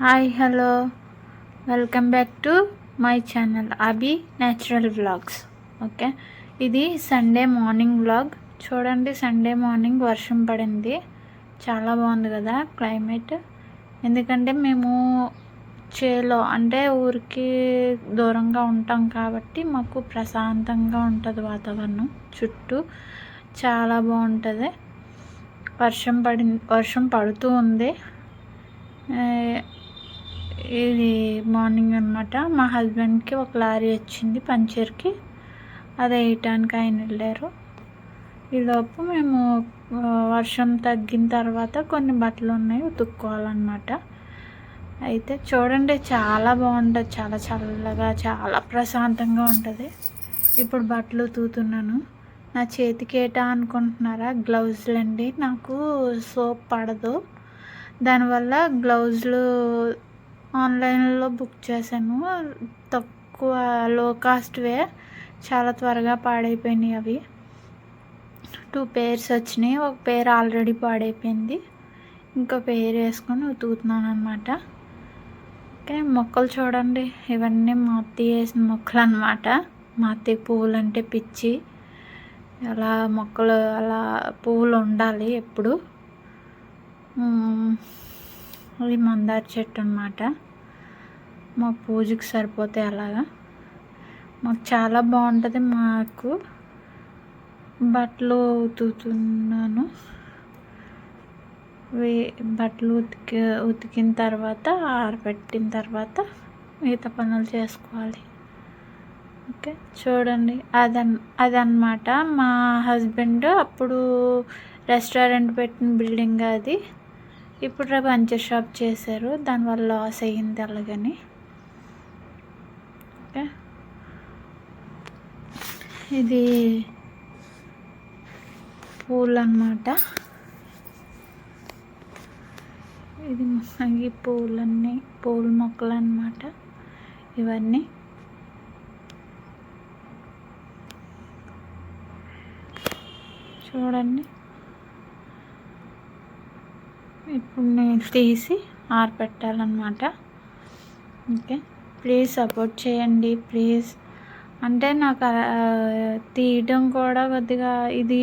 Hi hello welcome back to my channel Abhi natural vlogs. Okay, ఇది Sunday morning vlog. చూడండి, Sunday morning వర్షం పడింది. చాలా బాగుంది కదా క్లైమేట్. ఎందుకంటే మేము చేలో అంటే ఊరికి దూరంగా ఉంటాం కాబట్టి మాకు ప్రశాంతంగా ఉంటుంది వాతావరణం. చుట్టూ చాలా బాగుంటుంది. వర్షం పడుతూ ఉంది. ఇది మార్నింగ్ అనమాట. మా హస్బెండ్కి ఒక లారీ వచ్చింది పంచర్కి, అది వేయటానికి ఆయన వెళ్ళారు. ఈలోపు మేము వర్షం తగ్గిన తర్వాత కొన్ని బట్టలు ఉన్నాయి, ఉతుక్కోవాలన్నమాట. అయితే చూడండి, చాలా బాగుంటుంది, చాలా చల్లగా, చాలా ప్రశాంతంగా ఉంటుంది. ఇప్పుడు బట్టలు ఉతుకుతున్నాను. నా చేతికి ఏటా అనుకుంటున్నారా? గ్లౌజులు అండి. నాకు సోప్ పడదు, దానివల్ల గ్లౌజులు ఆన్లైన్లో బుక్ చేశాను. తక్కువ లో కాస్ట్వే, చాలా త్వరగా పాడైపోయినాయి. అవి 2 pairs వచ్చినాయి. ఒక పేర్ ఆల్రెడీ పాడైపోయింది, ఇంకో పేర్ వేసుకొని ఉతుకుతున్నాను అనమాట. ఓకే, మొక్కలు చూడండి, ఇవన్నీ మా అత్తయ్య వేసిన మొక్కలు అనమాట. మా అత్తయ్య పువ్వులు అంటే పిచ్చి. అలా మొక్కలు, అలా పువ్వులు ఉండాలి ఎప్పుడు. అది మందార చెట్టు అన్నమాట. మా పూజకి సరిపోతే అలాగా మాకు చాలా బాగుంటుంది. మాకు బట్టలు ఉతుకుతున్నాను. బట్టలు ఉతికిన తర్వాత ఆరబెట్టిన తర్వాత మిగతా పనులు చేసుకోవాలి. ఓకే, చూడండి, అదన్నమాట. మా హస్బెండ్ అప్పుడు రెస్టారెంట్ పెట్టిన బిల్డింగ్ అది. ఇప్పుడు పంచర్ షాప్ చేశారు, దానివల్ల లాస్ అయ్యింది అలాగని. ఓకే, ఇది పూలు అన్నమాట. ఇది ఈ పూలన్నీ పూల మొక్కలు అన్నమాట. ఇవన్నీ చూడండి. ఇప్పుడు నేను తీసి ఆరబెట్టాలన్నమాట. ఓకే, ప్లీజ్ సపోర్ట్ చేయండి ప్లీజ్. అంటే నాకు తీయడం కూడా కొద్దిగా, ఇది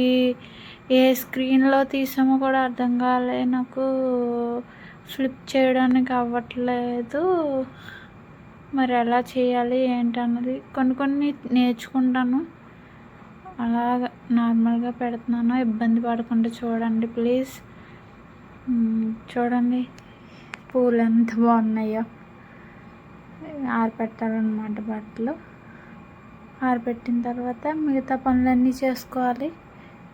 ఏ స్క్రీన్లో తీసామో కూడా అర్థం కాలే నాకు. ఫ్లిప్ చేయడానికి అవ్వట్లేదు. మరి ఎలా చేయాలి ఏంటన్నది కొన్ని నేర్చుకుంటాను. అలాగ నార్మల్గా పెడుతున్నాను, ఇబ్బంది పడకుండా చూడండి ప్లీజ్. చూడండి పూలు ఎంత బాగున్నాయో. ఆరబెట్టాలన్నమాట బట్టలు. ఆరబెట్టిన తర్వాత మిగతా పనులన్నీ చేసుకోవాలి.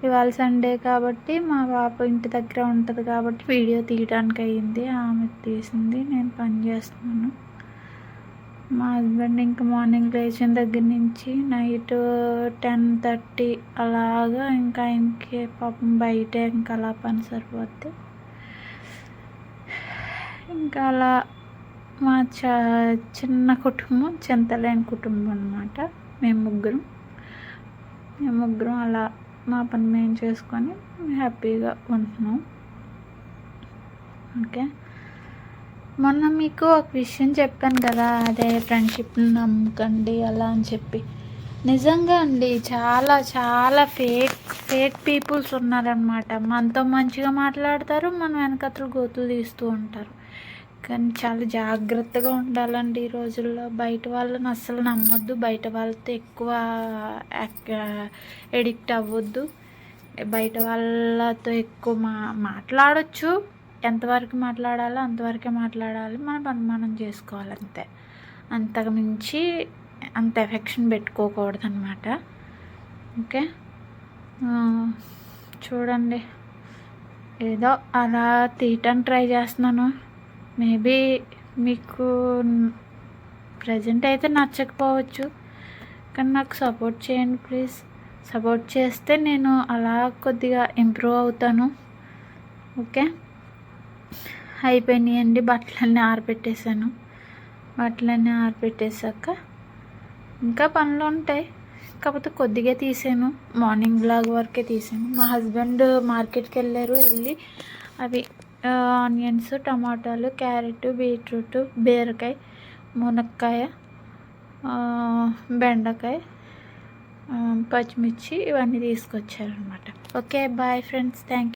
ఇవాళ సండే కాబట్టి మా పాప ఇంటి దగ్గర ఉంటుంది కాబట్టి వీడియో తీయడానికి అయ్యింది. ఆమె తీసింది, నేను పని చేస్తున్నాను. మా హస్బెండ్ ఇంకా మార్నింగ్ లేచిన దగ్గర నుంచి నైట్ 10:30 అలాగా ఇంకా ఆయనకి పాపం బయట ఇంకా అలా పని సరిపోద్ది. ఇంకా అలా మా చిన్న కుటుంబం, చింతలేని కుటుంబం అన్నమాట. మేము ముగ్గురం అలా మా పని మేము చేసుకొని హ్యాపీగా ఉంటున్నాం. ఓకే, మొన్న మీకు ఒక విషయం చెప్పాను కదా, అదే ఫ్రెండ్షిప్ని నమ్మకండి అలా అని చెప్పి. నిజంగా అండి, చాలా చాలా ఫేక్ పీపుల్స్ ఉన్నారనమాట. మనతో మంచిగా మాట్లాడతారు, మన వెనకతలు గోతులు తీస్తూ ఉంటారు. కానీ చాలా జాగ్రత్తగా ఉండాలండి ఈ రోజుల్లో. బయట వాళ్ళని అస్సలు నమ్మొద్దు, బయట వాళ్ళతో ఎక్కువ ఎడిక్ట్ అవ్వద్దు. బయట వాళ్ళతో ఎక్కువ మాట్లాడచ్చు, ఎంతవరకు మాట్లాడాలో అంతవరకే మాట్లాడాలి. మన పని మనం చేసుకోవాలి అంతే. అంతకు మించి అంత ఎఫెక్షన్ పెట్టుకోకూడదు అనమాట. ఓకే, చూడండి, ఏదో అలా తీయటానికి ట్రై చేస్తున్నాను. మేబీ మీకు ప్రజెంట్ అయితే నచ్చకపోవచ్చు, కానీ నాకు సపోర్ట్ చేయండి ప్లీజ్. సపోర్ట్ చేస్తే నేను అలా కొద్దిగా ఇంప్రూవ్ అవుతాను. ఓకే, అయిపోయినాయండి, బట్టలన్నీ ఆరబెట్టేశాను. బట్టలన్నీ ఆరబెట్టేశాక ఇంకా పనులు ఉంటాయి, కాకపోతే కొద్దిగా తీసాను. మార్నింగ్ బ్లాగ్ వరకే తీసాను. మా హస్బెండ్ మార్కెట్కి వెళ్ళారు, వెళ్ళి అవి ఆనియన్స్, టమాటాలు, క్యారెట్, బీట్రూట్, బీరకాయ, మునక్కాయ, బెండకాయ, పచ్చిమిర్చి ఇవన్నీ తీసుకొచ్చారనమాట. Okay, bye friends, thank you.